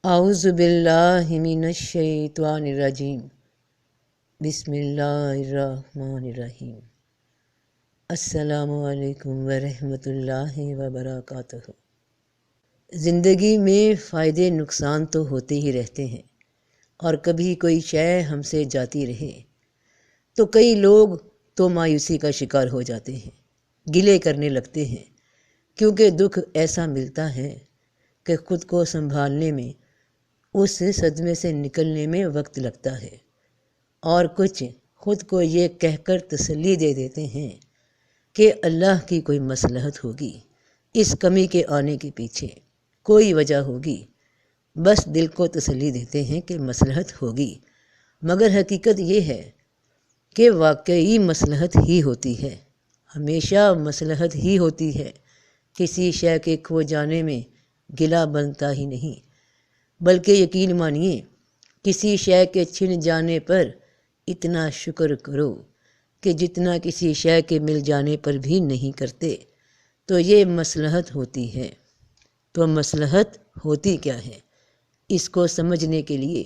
اعوذ باللہ من الشیطان الرجیم بسم اللہ الرحمن الرحیم۔ السلام علیکم ورحمۃ اللہ وبرکاتہ۔ زندگی میں فائدے نقصان تو ہوتے ہی رہتے ہیں، اور کبھی کوئی شے ہم سے جاتی رہے تو کئی لوگ تو مایوسی کا شکار ہو جاتے ہیں، گلے کرنے لگتے ہیں، کیونکہ دکھ ایسا ملتا ہے کہ خود کو سنبھالنے میں، اس صدمے سے نکلنے میں وقت لگتا ہے، اور کچھ خود کو یہ کہہ کر تسلی دے دیتے ہیں کہ اللہ کی کوئی مصلحت ہوگی، اس کمی کے آنے کے پیچھے کوئی وجہ ہوگی، بس دل کو تسلی دیتے ہیں کہ مصلحت ہوگی، مگر حقیقت یہ ہے کہ واقعی مصلحت ہی ہوتی ہے، ہمیشہ مصلحت ہی ہوتی ہے۔ کسی شے کے کھو جانے میں گلہ بنتا ہی نہیں، بلکہ یقین مانیے کسی شے کے چھن جانے پر اتنا شکر کرو کہ جتنا کسی شے کے مل جانے پر بھی نہیں کرتے، تو یہ مصلحت ہوتی ہے۔ تو مصلحت ہوتی کیا ہے، اس کو سمجھنے کے لیے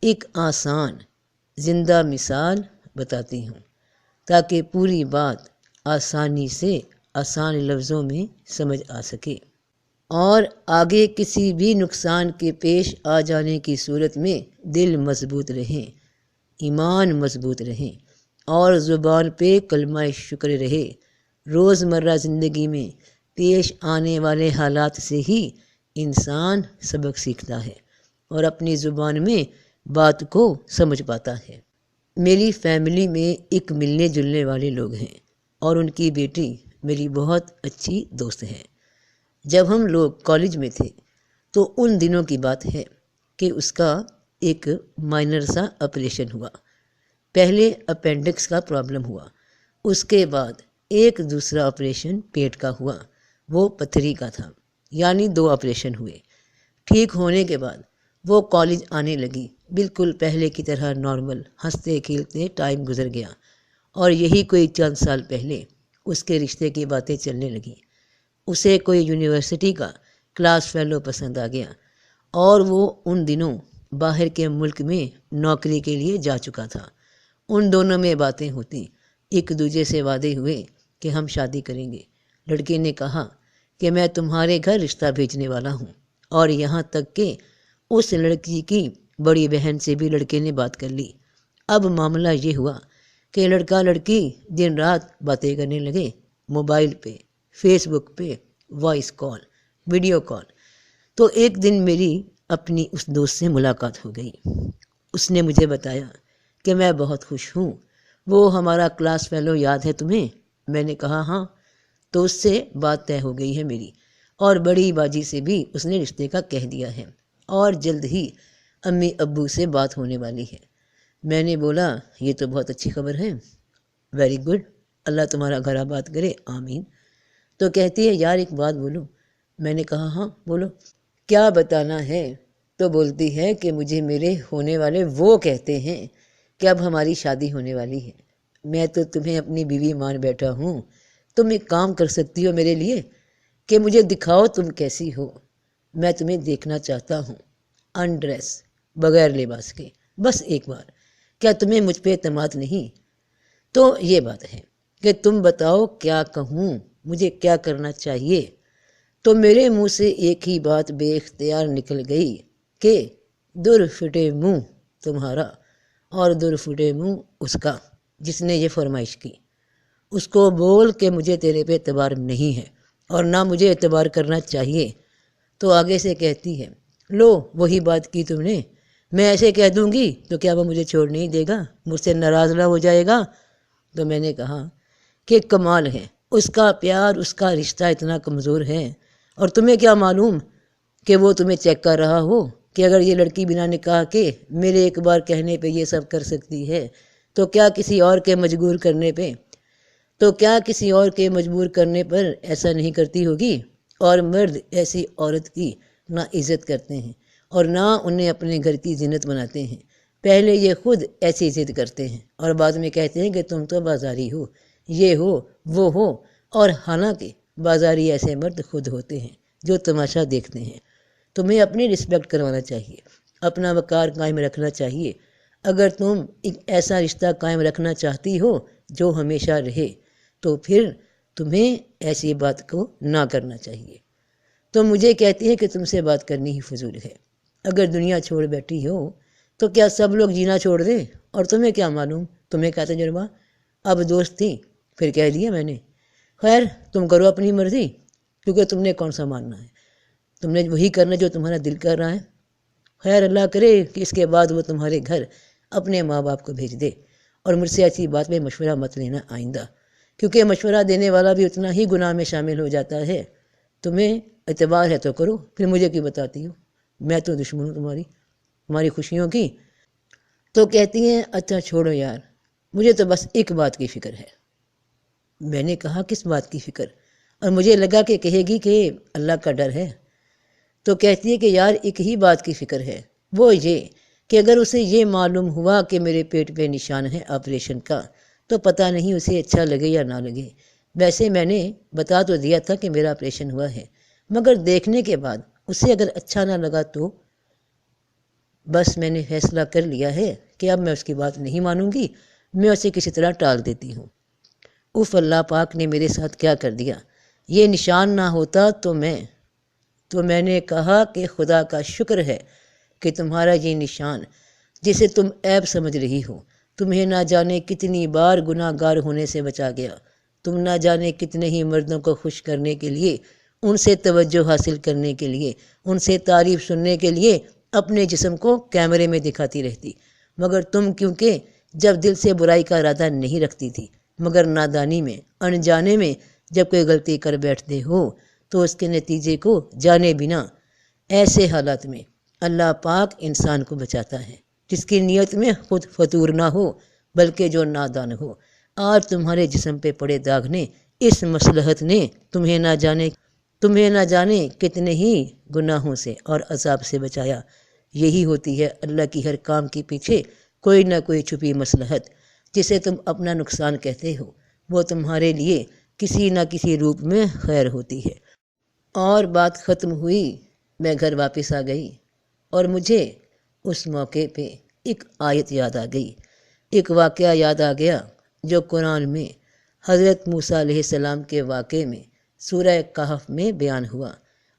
ایک آسان زندہ مثال بتاتی ہوں، تاکہ پوری بات آسانی سے آسان لفظوں میں سمجھ آ سکے، اور آگے کسی بھی نقصان کے پیش آ جانے کی صورت میں دل مضبوط رہیں، ایمان مضبوط رہیں، اور زبان پہ کلمہ شکر رہے۔ روزمرہ زندگی میں پیش آنے والے حالات سے ہی انسان سبق سیکھتا ہے اور اپنی زبان میں بات کو سمجھ پاتا ہے۔ میری فیملی میں ایک ملنے جلنے والے لوگ ہیں، اور ان کی بیٹی میری بہت اچھی دوست ہے۔ جب ہم لوگ کالج میں تھے تو ان دنوں کی بات ہے کہ اس کا ایک مائنر سا آپریشن ہوا۔ پہلے اپینڈکس کا پرابلم ہوا، اس کے بعد ایک دوسرا آپریشن پیٹ کا ہوا، وہ پتھری کا تھا، یعنی 2 آپریشن ہوئے۔ ٹھیک ہونے کے بعد وہ کالج آنے لگی، بالکل پہلے کی طرح نارمل، ہنستے کھیلتے ٹائم گزر گیا، اور یہی کوئی چند سال پہلے اس کے رشتے کی باتیں چلنے لگیں۔ اسے کوئی یونیورسٹی کا کلاس فیلو پسند آ گیا، اور وہ ان دنوں باہر کے ملک میں نوکری کے لیے جا چکا تھا۔ ان دونوں میں باتیں ہوتی، ایک دوسرے سے وعدے ہوئے کہ ہم شادی کریں گے۔ لڑکے نے کہا کہ میں تمہارے گھر رشتہ بھیجنے والا ہوں، اور یہاں تک کہ اس لڑکی کی بڑی بہن سے بھی لڑکے نے بات کر لی۔ اب معاملہ یہ ہوا کہ لڑکا لڑکی دن رات باتیں کرنے لگے، موبائل پہ، فیس بک پہ، وائس کال، ویڈیو کال۔ تو ایک دن میری اپنی اس دوست سے ملاقات ہو گئی۔ اس نے مجھے بتایا کہ میں بہت خوش ہوں، وہ ہمارا کلاس فیلو یاد ہے تمہیں؟ میں نے کہا ہاں۔ تو اس سے بات طے ہو گئی ہے میری، اور بڑی باجی سے بھی اس نے رشتے کا کہہ دیا ہے، اور جلد ہی امی ابو سے بات ہونے والی ہے۔ میں نے بولا یہ تو بہت اچھی خبر ہے، ویری گڈ، اللہ تمہارا گھر آباد کرے، آمین۔ تو کہتی ہے یار ایک بات بولو۔ میں نے کہا ہاں بولو۔ کیا بتانا ہے؟ تو بولتی ہے کہ مجھے میرے ہونے والے وہ کہتے ہیں کہ اب ہماری شادی ہونے والی ہے۔ میں تو تمہیں اپنی بیوی مان بیٹھا ہوں، تم ایک کام کر سکتی ہو میرے لیے کہ مجھے دکھاؤ تم کیسی ہو، میں تمہیں دیکھنا چاہتا ہوں، انڈریس، بغیر لباس کے، بس ایک بار۔ کیا تمہیں مجھ پہ اعتماد نہیں؟ تو یہ بات ہے کہ تم بتاؤ کیا کہوں، مجھے کیا کرنا چاہیے؟ تو میرے منہ سے ایک ہی بات بے اختیار نکل گئی کہ در پھٹے منہ تمہارا اور در پھٹے منہ اس کا جس نے یہ فرمائش کی۔ اس کو بول کہ مجھے تیرے پہ اعتبار نہیں ہے، اور نہ مجھے اعتبار کرنا چاہیے۔ تو آگے سے کہتی ہے لو وہی بات کی تم نے، میں ایسے کہہ دوں گی تو کیا وہ مجھے چھوڑ نہیں دے گا، مجھ سے ناراض نہ ہو جائے گا؟ تو میں نے کہا کہ کمال ہے، اس کا پیار، اس کا رشتہ اتنا کمزور ہے، اور تمہیں کیا معلوم کہ وہ تمہیں چیک کر رہا ہو کہ اگر یہ لڑکی بنا نکاح کے میرے ایک بار کہنے پہ یہ سب کر سکتی ہے تو کیا کسی اور کے مجبور کرنے پہ، تو کیا کسی اور کے مجبور کرنے پر ایسا نہیں کرتی ہوگی؟ اور مرد ایسی عورت کی نہ عزت کرتے ہیں اور نہ انہیں اپنے گھر کی زینت بناتے ہیں۔ پہلے یہ خود ایسی ضد کرتے ہیں اور بعد میں کہتے ہیں کہ تم تو بازاری ہو، یہ ہو وہ ہو، اور حالانکہ بازاری ایسے مرد خود ہوتے ہیں جو تماشا دیکھتے ہیں۔ تمہیں اپنی رسپیکٹ کروانا چاہیے، اپنا وقار قائم رکھنا چاہیے۔ اگر تم ایک ایسا رشتہ قائم رکھنا چاہتی ہو جو ہمیشہ رہے تو پھر تمہیں ایسی بات کو نہ کرنا چاہیے۔ تو مجھے کہتی ہے کہ تم سے بات کرنی ہی فضول ہے۔ اگر دنیا چھوڑ بیٹھی ہو تو کیا سب لوگ جینا چھوڑ دیں؟ اور تمہیں کیا معلوم، تمہیں کیا تجربہ؟ اب دوست تھی پھر کہہ دیا میں نے۔ خیر تم کرو اپنی مرضی، کیونکہ تم نے کون سا ماننا ہے، تم نے وہی کرنا جو تمہارا دل کر رہا ہے۔ خیر اللہ کرے کہ اس کے بعد وہ تمہارے گھر اپنے ماں باپ کو بھیج دے، اور مجھ سے ایسی بات میں مشورہ مت لینا آئندہ، کیونکہ مشورہ دینے والا بھی اتنا ہی گناہ میں شامل ہو جاتا ہے۔ تمہیں اعتبار ہے تو کرو، پھر مجھے کیوں بتاتی ہو، میں تو دشمن ہوں تمہاری خوشیوں کی۔ تو کہتی ہیں اچھا چھوڑو یار، مجھے تو بس ایک بات کی فکر ہے۔ میں نے کہا کس بات کی فکر؟ اور مجھے لگا کہ کہے گی کہ اللہ کا ڈر ہے۔ تو کہتی ہے کہ یار ایک ہی بات کی فکر ہے، وہ یہ کہ اگر اسے یہ معلوم ہوا کہ میرے پیٹ پہ نشان ہے آپریشن کا تو پتہ نہیں اسے اچھا لگے یا نہ لگے۔ ویسے میں نے بتا تو دیا تھا کہ میرا آپریشن ہوا ہے، مگر دیکھنے کے بعد اسے اگر اچھا نہ لگا تو بس میں نے فیصلہ کر لیا ہے کہ اب میں اس کی بات نہیں مانوں گی، میں اسے کسی طرح ٹال دیتی ہوں۔ اف اللہ پاک نے میرے ساتھ کیا کر دیا، یہ نشان نہ ہوتا تو میں نے کہا کہ خدا کا شکر ہے کہ تمہارا یہ نشان جسے تم عیب سمجھ رہی ہو تمہیں نہ جانے کتنی بار گناہ گار ہونے سے بچا گیا۔ تم نہ جانے کتنے ہی مردوں کو خوش کرنے کے لیے، ان سے توجہ حاصل کرنے کے لیے، ان سے تعریف سننے کے لیے اپنے جسم کو کیمرے میں دکھاتی رہتی، مگر تم کیونکہ جب دل سے برائی کا ارادہ نہیں رکھتی تھی مگر نادانی میں انجانے میں جب کوئی غلطی کر بیٹھتے ہو تو اس کے نتیجے کو جانے بنا، ایسے حالات میں اللہ پاک انسان کو بچاتا ہے جس کی نیت میں خود فطور نہ ہو بلکہ جو نادان ہو۔ آج تمہارے جسم پہ پڑے داغ نے، اس مصلحت نے تمہیں نہ جانے کتنے ہی گناہوں سے اور عذاب سے بچایا۔ یہی ہوتی ہے اللہ کی ہر کام کے پیچھے کوئی نہ کوئی چھپی مصلحت، جسے تم اپنا نقصان کہتے ہو، وہ تمہارے لیے کسی نہ کسی روپ میں خیر ہوتی ہے۔ اور بات ختم ہوئی، میں گھر واپس آ گئی اور مجھے اس موقع پہ ایک آیت یاد آ گئی، ایک واقعہ یاد آ گیا جو قرآن میں حضرت موسیٰ علیہ السلام کے واقعے میں سورہ کہف میں بیان ہوا،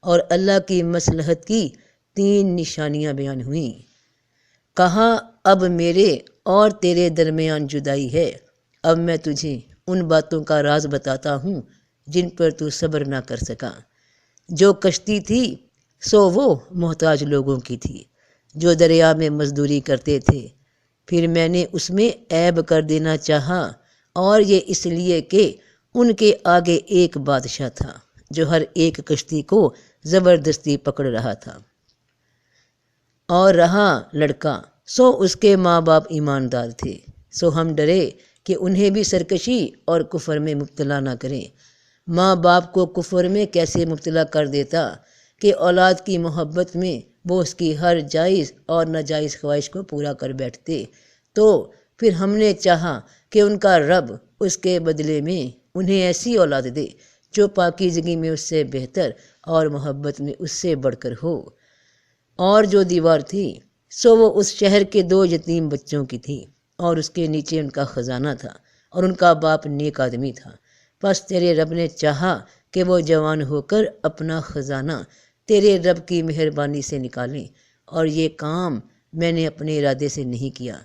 اور اللہ کی مصلحت کی 3 نشانیاں بیان ہوئیں۔ کہا اب میرے اور تیرے درمیان جدائی ہے، اب میں تجھے ان باتوں کا راز بتاتا ہوں جن پر تو صبر نہ کر سکا۔ جو کشتی تھی سو وہ محتاج لوگوں کی تھی جو دریا میں مزدوری کرتے تھے، پھر میں نے اس میں عیب کر دینا چاہا، اور یہ اس لیے کہ ان کے آگے ایک بادشاہ تھا جو ہر ایک کشتی کو زبردستی پکڑ رہا تھا، اور رہا لڑکا سو اس کے ماں باپ ایماندار تھے، سو ہم ڈرے کہ انہیں بھی سرکشی اور کفر میں مبتلا نہ کریں۔ ماں باپ کو کفر میں کیسے مبتلا کر دیتا کہ اولاد کی محبت میں وہ اس کی ہر جائز اور ناجائز خواہش کو پورا کر بیٹھتے، تو پھر ہم نے چاہا کہ ان کا رب اس کے بدلے میں انہیں ایسی اولاد دے جو پاکیزگی میں اس سے بہتر اور محبت میں اس سے بڑھ کر ہو۔ اور جو دیوار تھی سو وہ اس شہر کے 2 یتیم بچوں کی تھی، اور اس کے نیچے ان کا خزانہ تھا، اور ان کا باپ نیک آدمی تھا۔ پس تیرے رب نے چاہا کہ وہ جوان ہو کر اپنا خزانہ تیرے رب کی مہربانی سے نکالیں، اور یہ کام میں نے اپنے ارادے سے نہیں کیا،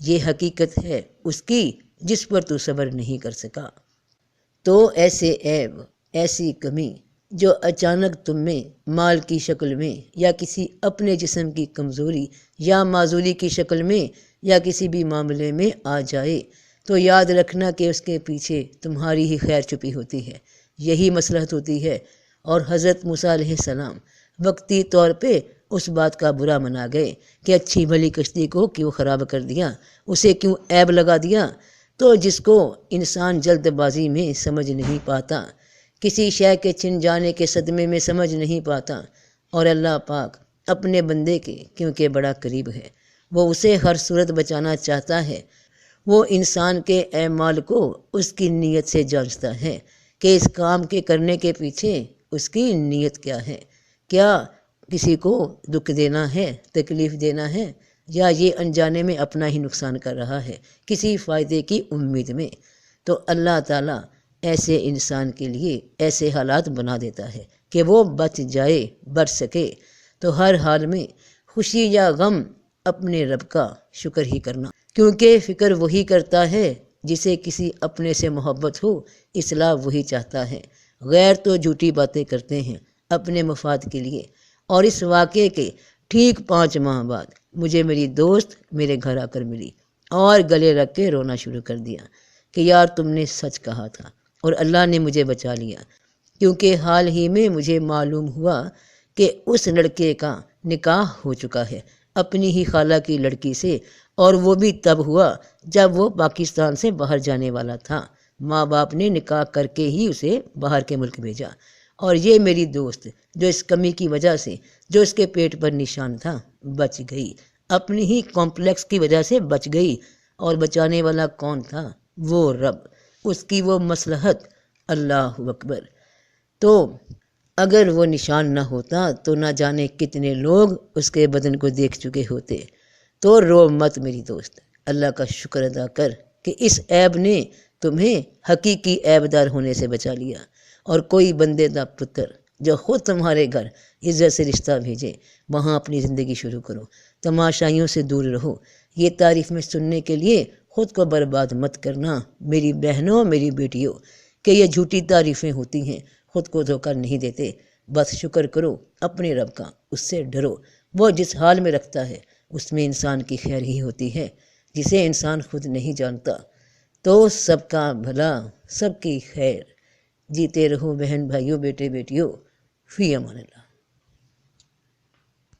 یہ حقیقت ہے اس کی جس پر تو صبر نہیں کر سکا۔ تو ایسے عیب، ایسی کمی جو اچانک تم میں مال کی شکل میں یا کسی اپنے جسم کی کمزوری یا معذوری کی شکل میں یا کسی بھی معاملے میں آ جائے تو یاد رکھنا کہ اس کے پیچھے تمہاری ہی خیر چھپی ہوتی ہے، یہی مصلحت ہوتی ہے۔ اور حضرت موسیٰ علیہ السلام وقتی طور پہ اس بات کا برا منا گئے کہ اچھی بھلی کشتی کو کیوں خراب کر دیا، اسے کیوں عیب لگا دیا۔ تو جس کو انسان جلد بازی میں سمجھ نہیں پاتا، کسی شے کے چھن جانے کے صدمے میں سمجھ نہیں پاتا، اور اللہ پاک اپنے بندے کے کیونکہ بڑا قریب ہے، وہ اسے ہر صورت بچانا چاہتا ہے۔ وہ انسان کے اعمال کو اس کی نیت سے جانچتا ہے کہ اس کام کے کرنے کے پیچھے اس کی نیت کیا ہے، کیا کسی کو دکھ دینا ہے، تکلیف دینا ہے، یا یہ انجانے میں اپنا ہی نقصان کر رہا ہے کسی فائدے کی امید میں، تو اللہ تعالیٰ ایسے انسان کے لیے ایسے حالات بنا دیتا ہے کہ وہ بچ جائے، بچ سکے۔ تو ہر حال میں خوشی یا غم اپنے رب کا شکر ہی کرنا، کیونکہ فکر وہی کرتا ہے جسے کسی اپنے سے محبت ہو، اصلاح وہی چاہتا ہے۔ غیر تو جھوٹی باتیں کرتے ہیں اپنے مفاد کے لیے۔ اور اس واقعے کے ٹھیک 5 ماہ بعد مجھے میری دوست میرے گھر آ کر ملی اور گلے رکھ کے رونا شروع کر دیا کہ یار تم نے سچ کہا تھا اور اللہ نے مجھے بچا لیا، کیونکہ حال ہی میں مجھے معلوم ہوا کہ اس لڑکے کا نکاح ہو چکا ہے اپنی ہی خالہ کی لڑکی سے، اور وہ بھی تب ہوا جب وہ پاکستان سے باہر جانے والا تھا۔ ماں باپ نے نکاح کر کے ہی اسے باہر کے ملک بھیجا، اور یہ میری دوست جو اس کمی کی وجہ سے جو اس کے پیٹ پر نشان تھا بچ گئی، اپنی ہی کمپلیکس کی وجہ سے بچ گئی۔ اور بچانے والا کون تھا؟ وہ رب، اس کی وہ مصلحت، اللہ اکبر۔ تو اگر وہ نشان نہ ہوتا تو نہ جانے کتنے لوگ اس کے بدن کو دیکھ چکے ہوتے۔ تو رو مت میری دوست، اللہ کا شکر ادا کر کہ اس عیب نے تمہیں حقیقی عیب دار ہونے سے بچا لیا۔ اور کوئی بندے دا پتر جو خود تمہارے گھر عزت سے رشتہ بھیجے، وہاں اپنی زندگی شروع کرو، تماشائیوں سے دور رہو۔ یہ تعریف میں سننے کے لیے خود کو برباد مت کرنا میری بہنوں، میری بیٹیوں، کہ یہ جھوٹی تعریفیں ہوتی ہیں، خود کو دھوکہ نہیں دیتے۔ بس شکر کرو اپنے رب کا، اس سے ڈرو۔ وہ جس حال میں رکھتا ہے اس میں انسان کی خیر ہی ہوتی ہے، جسے انسان خود نہیں جانتا۔ تو سب کا بھلا، سب کی خیر۔ جیتے رہو بہن بھائیوں، بیٹے بیٹیوں، فی امان اللہ۔